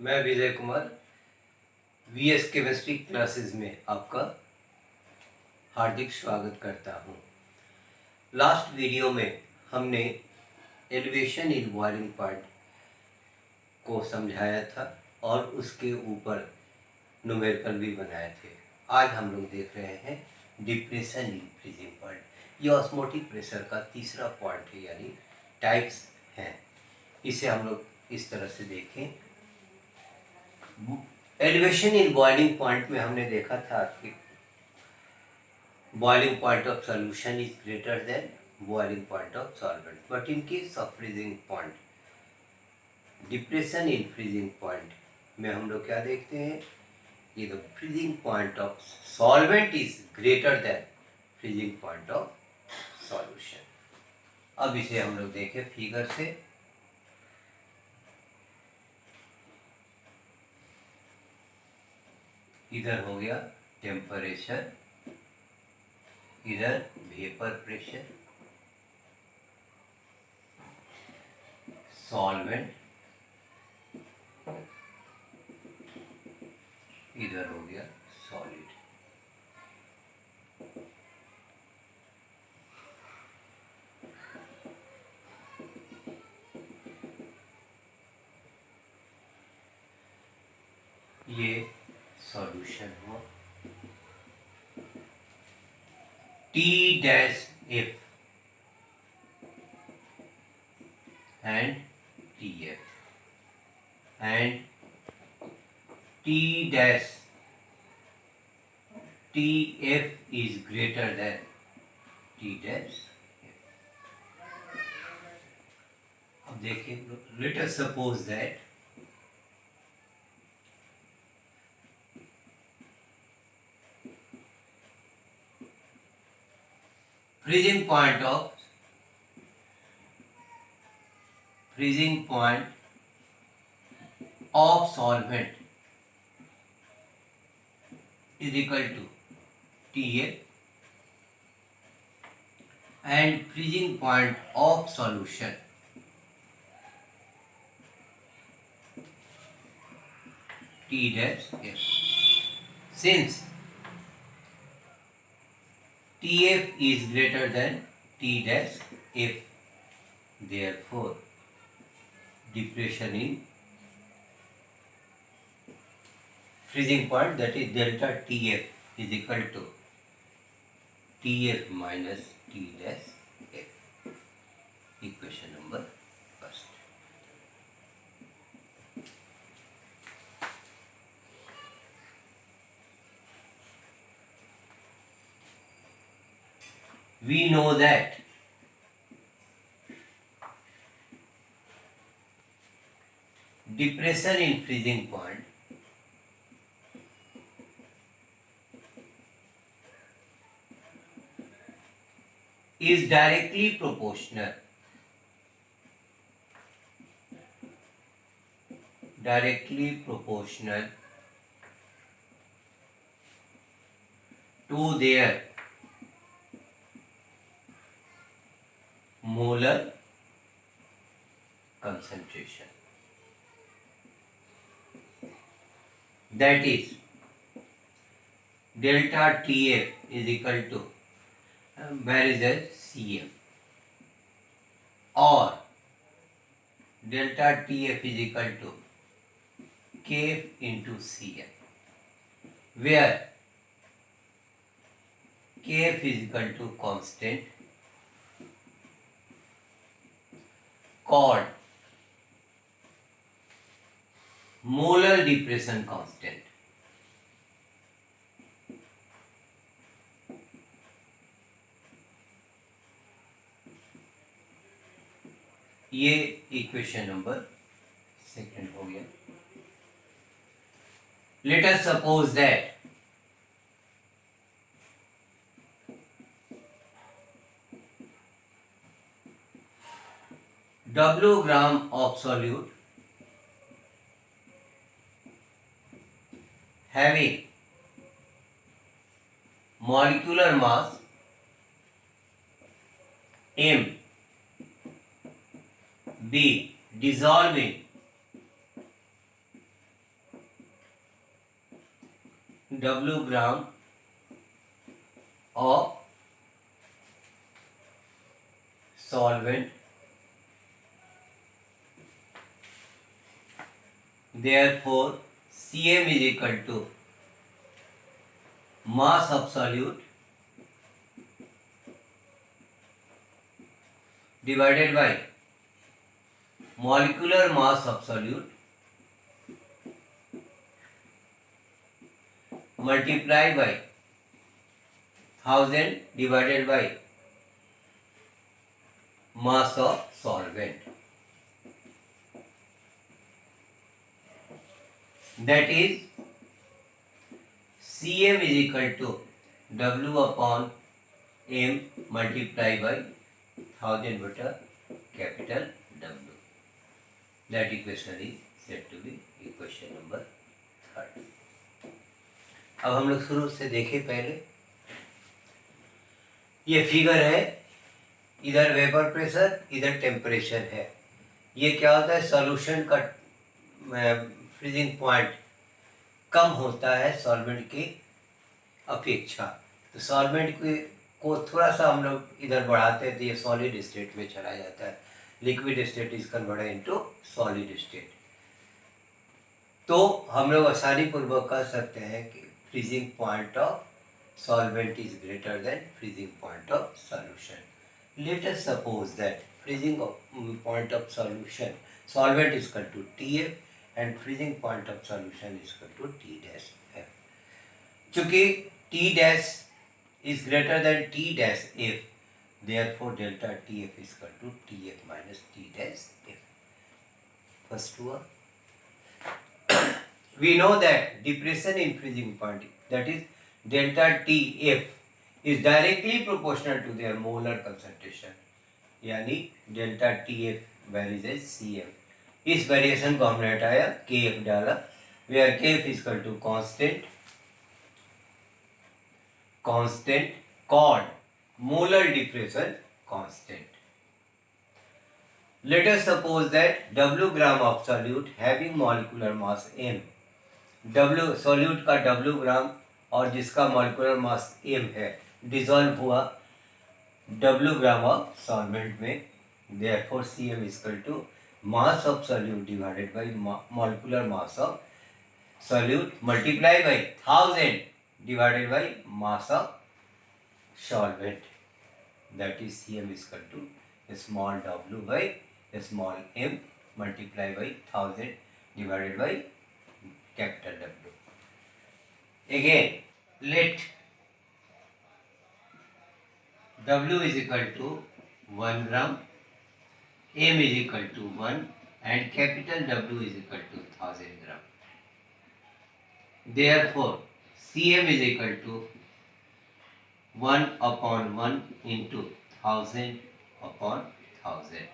मैं Vijay Kumar VS chemistry classes में आपका हार्दिक स्वागत करता हूं। लास्ट वीडियो में हमने एलिवेशन इन बॉइलिंग पॉइंट को समझाया था और उसके ऊपर न्यूमेरिकल भी बनाए थे। आज हम लोग देख रहे हैं डिप्रेशन इन फ्रीजिंग पॉइंट। ये ऑस्मोटिक प्रेशर का तीसरा पॉइंट है, यानी टाइप्स हैं। इसे हम लोग इस तरह से देखें। एलिवेशन इन बॉइलिंग पॉइंट में हमने देखा था कि boiling point of solution is greater than boiling point of solvent, but in case of freezing point, depression in freezing point में हम लोग क्या देखते हैं, ये the freezing point of solvent is greater than freezing point of solution. अब इसे हम लोग देखें फिगर से। इधर हो गया टेम्परेचर, इधर वेपर प्रेशर, सॉल्वेंट, इधर हो गया सॉलिड। ये सॉल्यूशन हुआ। T dash F and TF and T dash TF is greater than T dash F. अब देखिए, let us suppose that freezing point of solvent is equal to TA and freezing point of solution T dash F. Since TF is greater than T dash F, therefore depression in freezing point, that is delta TF, is equal to TF minus T dash F. Equation number first. We know that depression in freezing point is directly proportional to their molar concentration. That is, delta TF is equal to where is that Cm, or delta TF is equal to Kf into Cm, where Kf is equal to constant called molar depression constant. ये equation number second हो गया। Late us suppose that W gram of solute having molecular mass M be dissolving W gram of solvent. Therefore, Cm is equal to mass of solute divided by molecular mass of solute multiplied by 1000 divided by mass of solvent. That is Cm is equal to W upon M multiplied by 1000 beta capital W. That equation is said to be equation number 3. अब हम लोग शुरू से देखें पहले, ये figure है, इधर वेपर प्रेशर इधर टेम्परेचर है। ये क्या होता है, सॉल्यूशन का फ्रीजिंग पॉइंट कम होता है सॉल्वेंट की अपेक्षा, तो सॉल्वेंट को थोड़ा सा हम लोग इधर बढ़ाते हैं तो ये सॉलिड स्टेट में चला जाता है, liquid state is converted into solid state. तो हम लोग आसानी पूर्वक कह सकते हैं कि freezing point of solvent is greater than freezing point of solution. Let us suppose that freezing point of solution solvent is equal to TF and freezing point of solution is equal to T dash F. चूँकि T dash is greater than T dash F, therefore delta TF is equal to TF minus T dash F. First one, we know that depression in freezing point, that is delta TF, is directly proportional to their molar concentration, यानी delta TF varies as Cm. इस variation को हमने हटाया, Kf डाला, where Kf is equal to constant called molar depression constant. Let us suppose that W gram of solute having molecular mass m, W solute का W gram और जिसका molecular mass m है dissolve हुआ W gram of solvent में, therefore Cm is equal to mass of solute divided by molecular mass of solute multiply by 1000 divided by mass of solvent, that is Cm is equal to small w by small m multiply by 1000 divided by capital W. Again, let W is equal to 1 gram, M is equal to 1 and capital W is equal to 1000 gram. Therefore, Cm is equal to 1 upon 1 into 1000 upon 1000.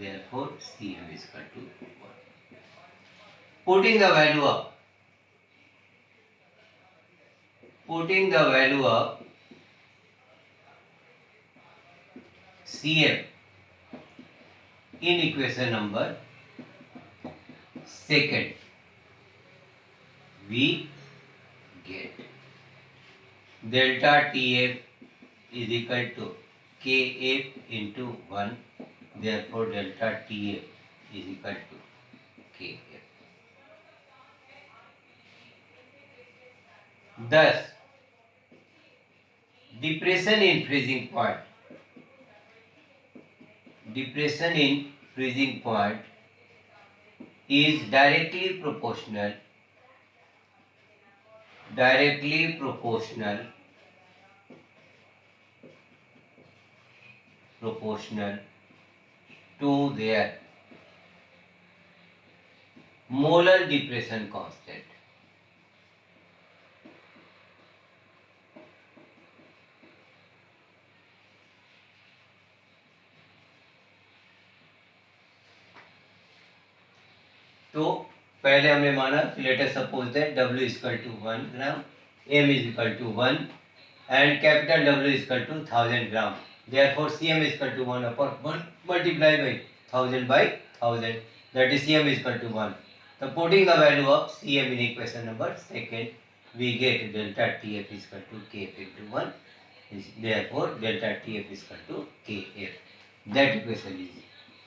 Therefore, Cm is equal to 1. Putting the value of Cm in equation number 2, we get delta TF is equal to Kf into 1, therefore delta TF is equal to Kf. Thus, depression in freezing point is directly proportional to their molar depression constant. तो पहले हमने माना let us suppose that W is equal to 1 gram, M is equal to 1 and capital W is equal to 1000 gram, therefore Cm is equal to 1 upon 1 multiply by 1000 that is Cm is equal to 1. So putting the value of Cm in equation number second, we get delta Tf is equal to Kf into 1. Therefore, delta Tf is equal to Kf. That equation is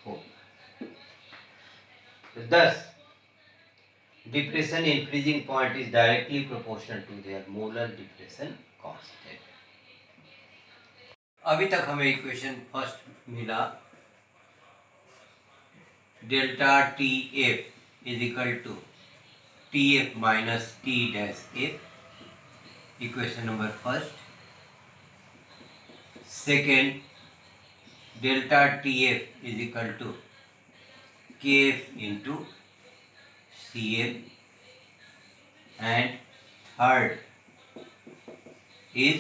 4. Thus, depression in freezing point is directly proportional to their molar depression constant. अभी तक हमें equation first मिला delta T F is equal to T F minus T dash F, equation number first. Second, delta T F is equal to K F into C M. And third is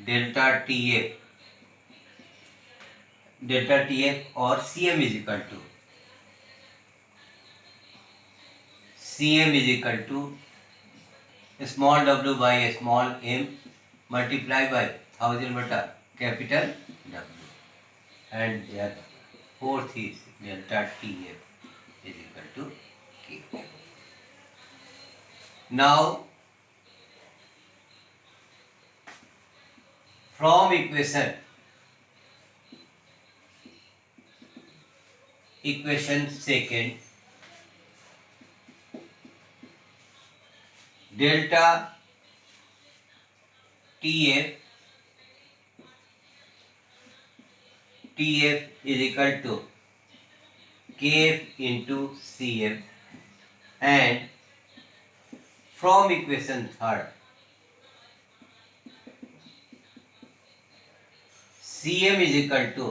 delta T F और C M is equal to small w by small m multiply by 1000 बटा capital W. And there fourth is delta T F is equal to K. Now from equation second, delta T F is equal to Kf into Cm. And from equation third, Cm is equal to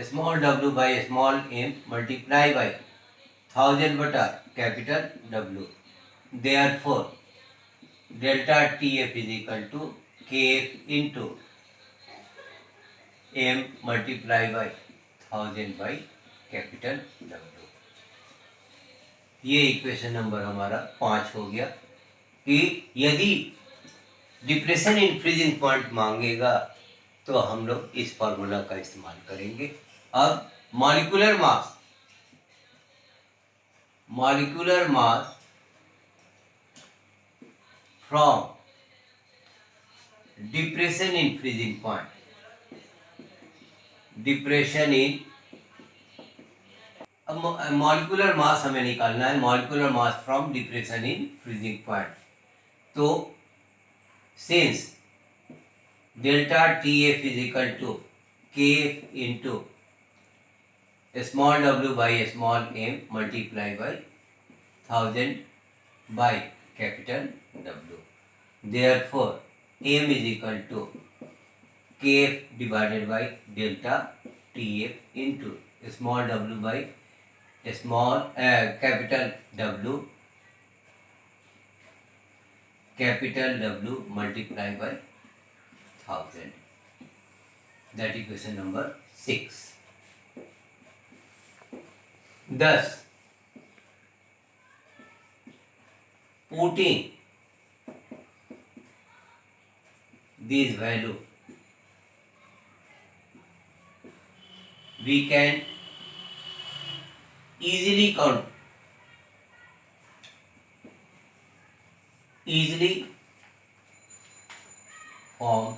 small w by small m multiply by 1000 बटा capital W. Therefore, delta Tf is equal to Kf into m multiply by 1000 by capital W. ये equation number हमारा 5 हो गया कि यदि depression in freezing point मांगेगा तो हम लोग इस फॉर्मूला का इस्तेमाल करेंगे. अब molecular mass from depression in freezing point, molecular mass हमें निकालना है. Molecular mass from depression in freezing point. तो since delta T F is equal to K F into small w by small m multiply by 1000 by capital W. Therefore, m is equal to kf divided by delta tf into small w by small capital W multiply by 1000. That equation number 6. Thus, putting this value, we can easily form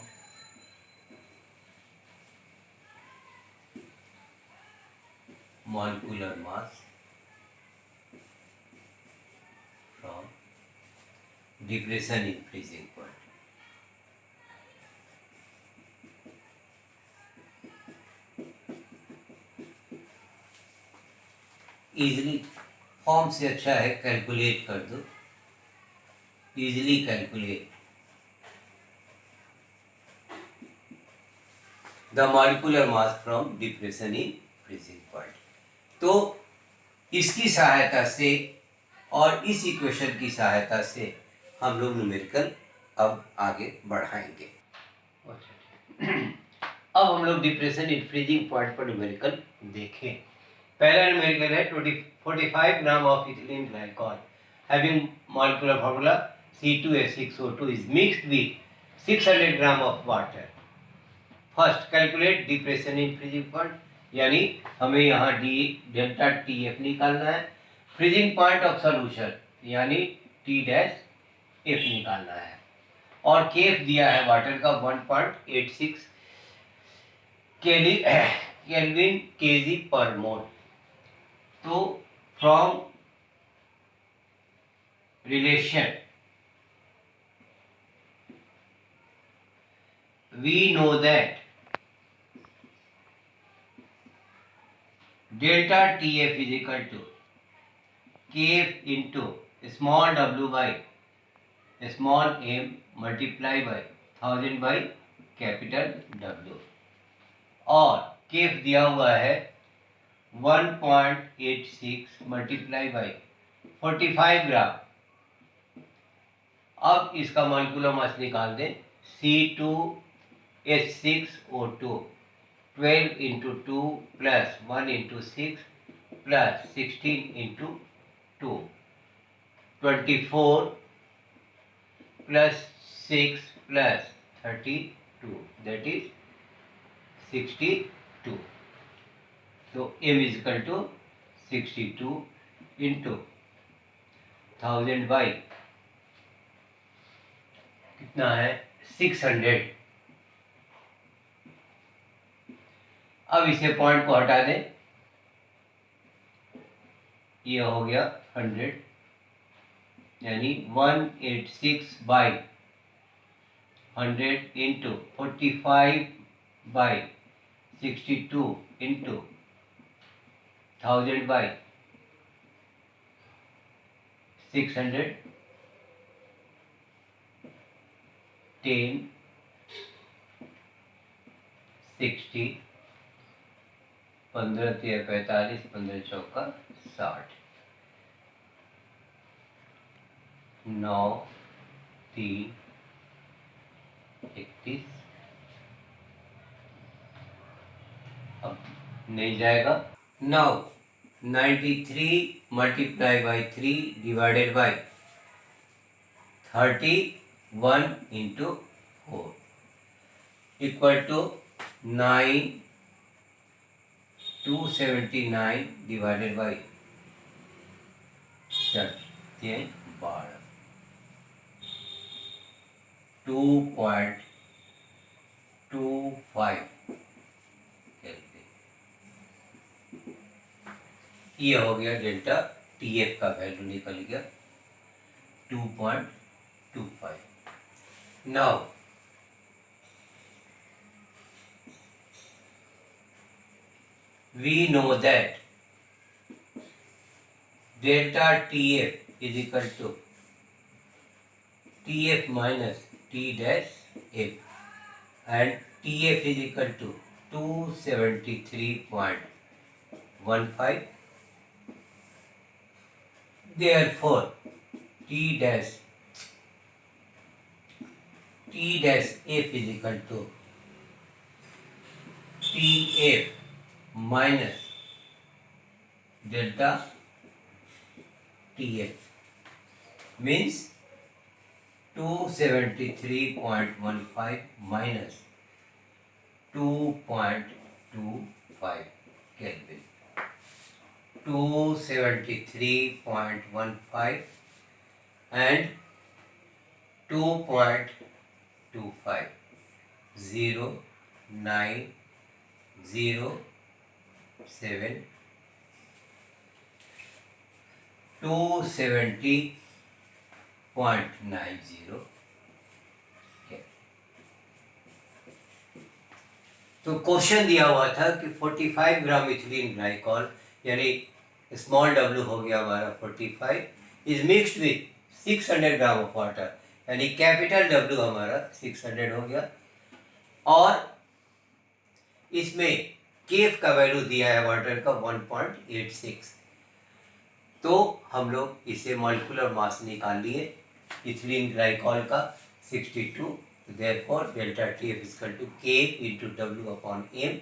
molecular mass from depression in freezing point. Easily form से अच्छा है calculate कर दो. Easily calculate the molecular mass from depression in freezing point. तो इसकी सहायता से और इस इक्वेशन की सहायता से हम लोग न्यूमेरिकल अब आगे बढ़ाएंगे. अब हम लोग डिप्रेशन इन फ्रीजिंग पॉइंट पर न्यूमेरिकल देखें. पहला न्यूमेरिकल है 45 gram of ethylene glycol having molecular formula C2H6O2 is mixed with 600 gram of water. First calculate depression in freezing point, यानी हमें यहाँ डेल्टा टी एफ निकालना है. फ्रीजिंग पॉइंट ऑफ सोल्यूशन यानी टी डैश एफ निकालना है और केफ दिया है वाटर का 1.86 केल्विन केजी पर मोल। तो from relation we know that delta TF is equal to Kf into small w by small m multiply by 1000 by capital W और केफ दिया हुआ है 1.86 मल्टीप्लाई बाई 45 ग्राम। अब इसका मॉलिक्यूलर मास निकाल दें। C2H6O2 12 into 2 plus 1 into 6 plus 16 into 2 24 plus 6 plus 32 that is 62। तो m is equal to 62 into 1000 by कितना है 600। अब इसे पॉइंट को हटा दें, ये हो गया 100 यानी 186 by 100 into 45 by 62 into 1000 by 600 10 60 15 3 45 15 चौका 60 9 3 31। अब नहीं जाएगा। Now 93 multiply by 3 divided by 31 into 4 equal to 279 divided by 12 2.25। ये हो गया डेल्टा टीएफ का वैल्यू निकल गया 2.25। Now we know that delta TF is equal to TF minus T dash F and TF is equal to 273.15। therefore T dash F is equal to TF minus delta TF means 273.15 minus 2.25 Kelvin। 273.15 and 2.25 0 9 0 7 270.90। तो question दिया हुआ था कि 45 ग्राम ethylene glycol यानी small w हो गया हमारा 45 is mixed with 600 gram of water यानी कैपिटल W हमारा 600 हो गया और इसमें केफ का वैल्यू दिया है वाटर का 1.86। तो हम लोग इसे मॉलिक्यूलर मास निकाल लिए इथिलीन ग्लाइकॉल का 62। therefore delta TF is equal to K into W upon M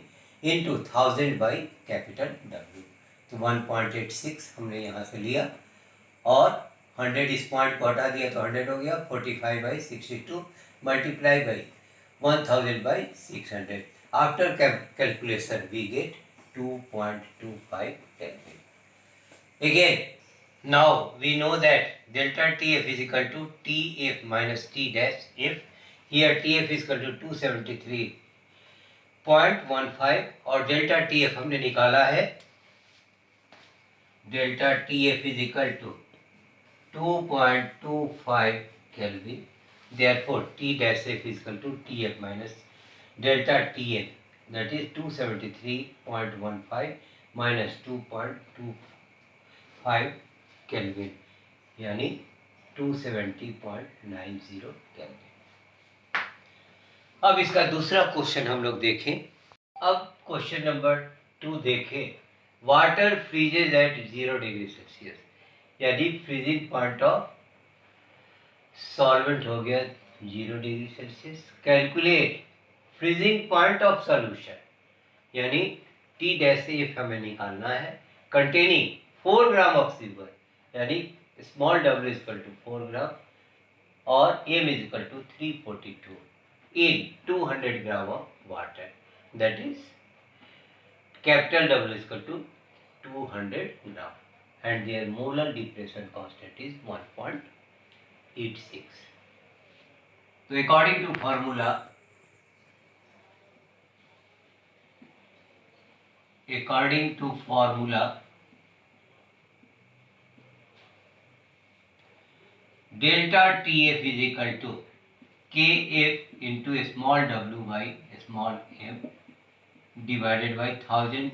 into 1000 by capital W। तो 1.86 हमने यहाँ से लिया और 100 इस पॉइंट को हटा दिया तो 100 हो गया 45 by 62 multiply by 1000 by 600। After calculation we get 2.25 Kelvin। Again Now we know that delta TF is equal to TF minus T dash if. Here TF is equal to 273.15 और डेल्टा TF हमने निकाला है, delta TF is equal to 2.25 Kelvin. Therefore T dash F is equal to TF minus delta TF, that is 273.15 minus 2.25 Kelvin, यानी 270.90 Kelvin. अब इसका दूसरा question हम लोग देखें. अब क्वेश्चन नंबर 2 देखें. Water freezes at 0 degree Celsius, यदि फ्रीजिंग पॉइंट ऑफ सॉल्वेंट हो गया 0 degree Celsius. Calculate freezing point of solution, यानी टी डैश एफ हमें निकालना है, कंटेनिंग 4 ग्राम ऑफ सिल्वर, यानी small w is equal to 4 gram और m is equal to 342 in 200 gram of water, that is capital W is equal to 200 gram and their molar depression constant is 1.86. So according to formula, delta TF is equal to KF into small w by small m divided by 1000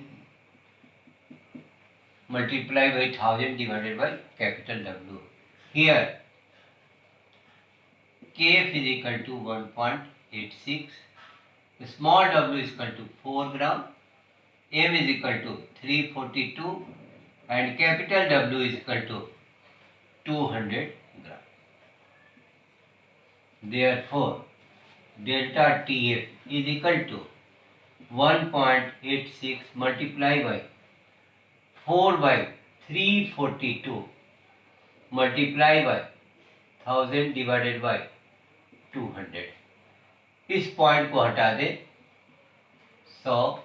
multiply by 1000 divided by capital W. Here KF is equal to 1.86, small w is equal to 4 gram, m is equal to 342 and capital W is equal to 200 gram. Therefore delta TF is equal to 1.86 multiply by 4 by 342 multiply by 1000 divided by 200. इस point को हटा दे, 100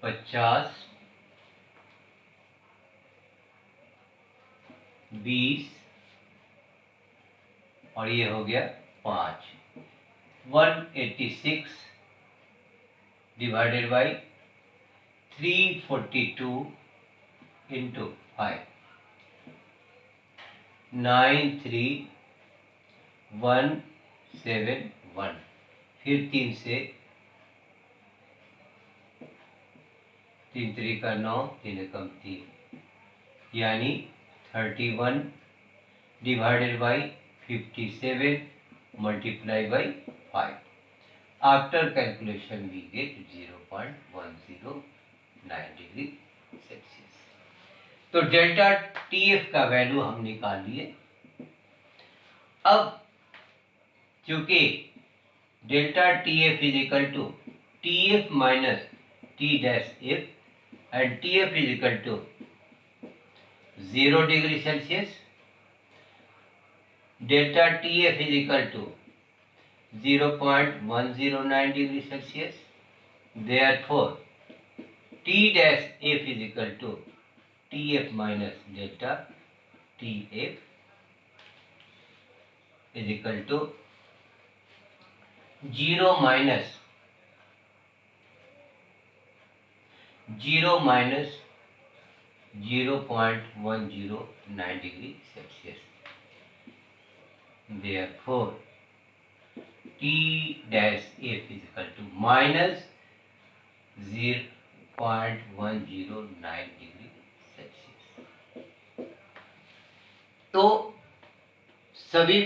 50 20 और ये हो गया 5. 186 divided by 342 into 5, 93171. फिर 3 से 3 3 का 9, 3 कम 3, यानी 31 divided by 57 multiplied by 5. After calculation we get 0.109 degree Celsius. तो डेल्टा TF का वैल्यू हम निकाल लिए. अब चूंकि delta TF is equal to TF minus T dash F and TF is equal to 0 degree Celsius, delta TF is equal to 0.109 degree Celsius. Therefore T dash F is equal to TF minus delta TF is equal to 0 minus 0.109 degree Celsius. Therefore T dash F is equal to minus 0.109 degree Celsius. तो सभी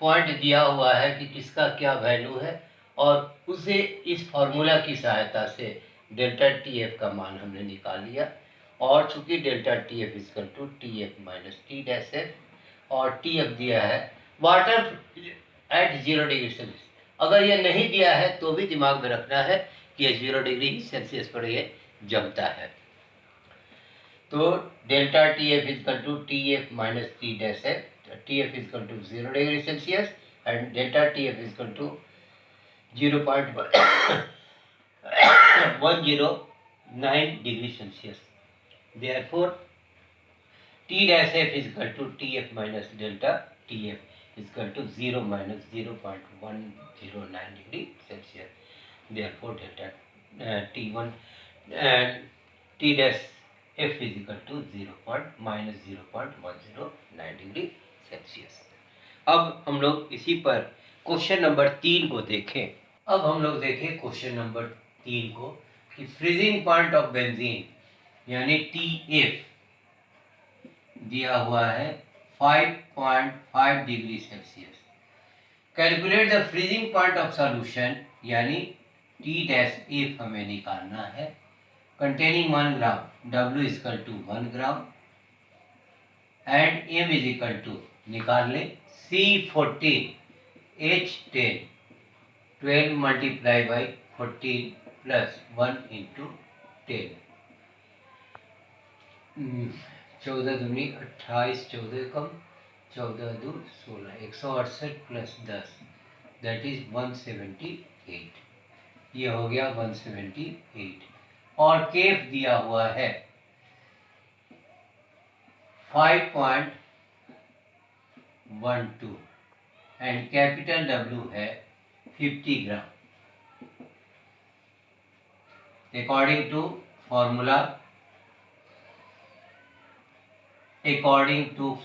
point दिया हुआ है कि किसका क्या value है और उसे इस फॉर्मूला की सहायता से डेल्टा TF का मान हमने निकाल लिया. और चूंकि delta TF is equal to TF minus T dash F और TF दिया है वाटर एट 0 डिग्री सेल्सियस. अगर ये नहीं दिया है तो भी दिमाग में रखना है कि ये 0 डिग्री सेल्सियस पर ये जमता है. तो delta TF is equal to TF minus T dash F, TF is equal to 0 degree Celsius and delta TF is equal to 0.109 109 degree Celsius. Therefore, T dash F is equal to TF minus delta TF is equal to 0 minus 0.109 degree Celsius. Therefore, delta T1 and T dash F is equal to 0.109 degree Celsius. अब हम लोग इसी पर question number 3 को देखें। अब हम लोग देखें क्वेश्चन नंबर 3 को कि फ्रीजिंग पॉइंट ऑफ बेंजीन यानी TF दिया हुआ है 5.5 degree Celsius. Calculate the freezing point of solution यानी T डैश F हमें निकालना है कंटेनिंग 1 gram, W is equal to 1 gram and M is equal to निकाल लें C14 H10 12 multiply by 14 plus 1 into 10 14 दूनी 28 14 कम 14 दो 16 168 प्लस 10 दैट इज 178। ये हो गया 178 और केफ दिया हुआ है 5.12 एंड कैपिटल W है 50 gram. According to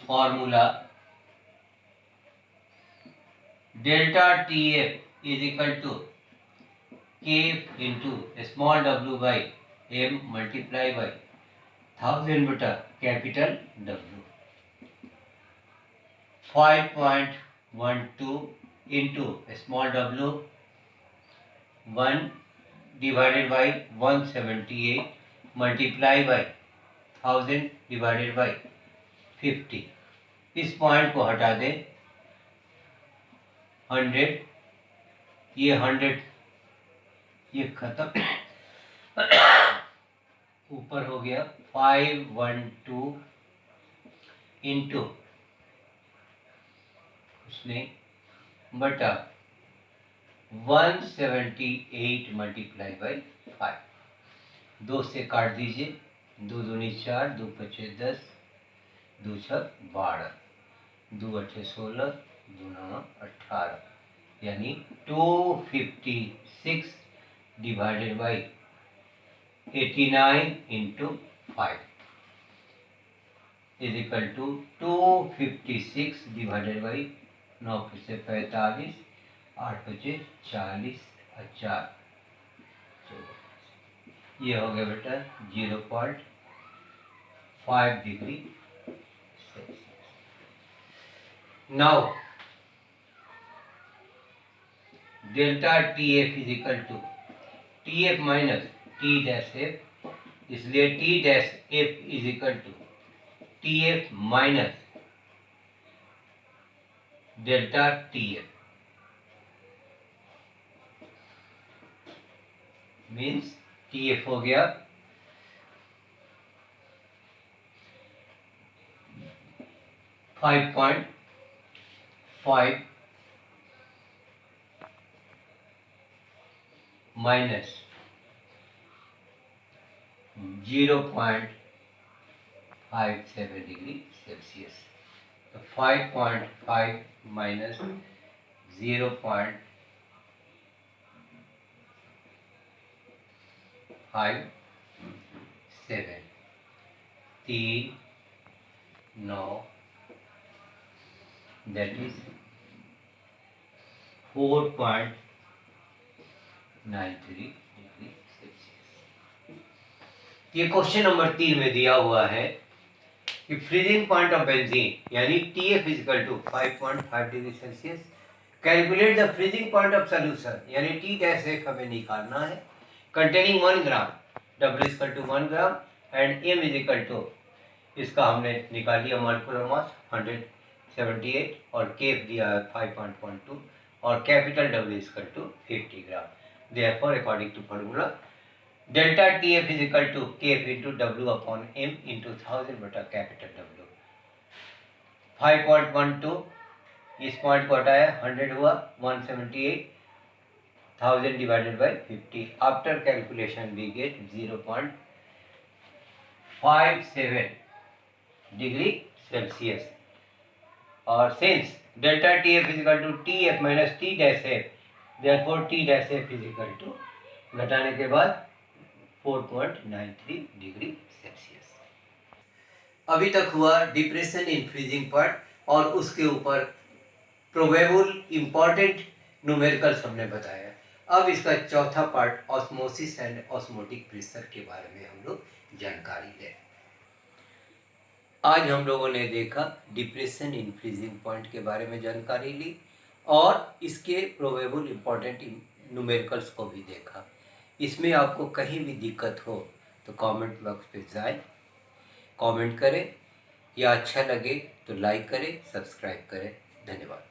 formula delta TF is equal to Kf into small w by m multiply by 1000 बटा capital W। 5.12 into small w 1 divided by 178 multiply by 1000 divided by 50। इस point को हटा दें 100, ये 100 ये खत्म ऊपर हो गया 512 इंटू उसने बटा 178 मल्टीप्लाई बाई 5। 2 से काट दीजिए, 2 दूनी 4 2 पचे 10 2 छः 12 2 अठे 16 2 9 18 यानी 256 divided by 89 into 5 is equal to 256 divided by 9 से 45 8 पचे 40 4 ये हो गया बेटा 0.5 degree. Now delta TF is equal to TF minus T dash F, इसलिए T dash F is equal to TF minus delta TF means TF हो गया 5.5 minus 0.57 degree Celsius. तो 5.5 minus 0.57 3 9 that is 4.93 degree Celsius. ये question number 3 में दिया हुआ है कि फ्रीजिंग पॉइंट ऑफ बेंजीन यानी TF is equal to 5.5 degree Celsius. Calculate the freezing point of solution यानी T डैश F हमें निकालना है कंटेनिंग 1 gram, W is equal to 1 gram and M is equal to इसका हमने निकाल लिया मॉलिक्यूलर मास 178 और केफ दिया है 5.12 और capital W is equal to 50 gram. Therefore according to formula delta TF is equal to K F into W upon M into 1000 बटा capital W। 5.12 इस पॉइंट को हटाया 100 हुआ 178 1000 divided by 50. After calculation we get 0.57 degree Celsius. Or since delta TF is equal to TF minus T dash F, therefore T dash F is equal to घटाने के बाद 4.93 degree Celsius. अभी तक हुआ डिप्रेशन इन फ्रीजिंग पॉइंट और उसके ऊपर probable important numericals हमने बताया। अब इसका चौथा part osmosis and osmotic pressure के बारे में हम लोग जानकारी लें। आज हम लोगों ने देखा डिप्रेशन इन फ्रीजिंग पॉइंट के बारे में जानकारी ली और इसके प्रोबेबल इंपॉर्टेंट न्यूमेरिकल्स को भी देखा। इसमें आपको कहीं भी दिक्कत हो तो कमेंट बॉक्स पे जाएं, कमेंट करें, या अच्छा लगे तो लाइक करें, सब्सक्राइब करें। धन्यवाद।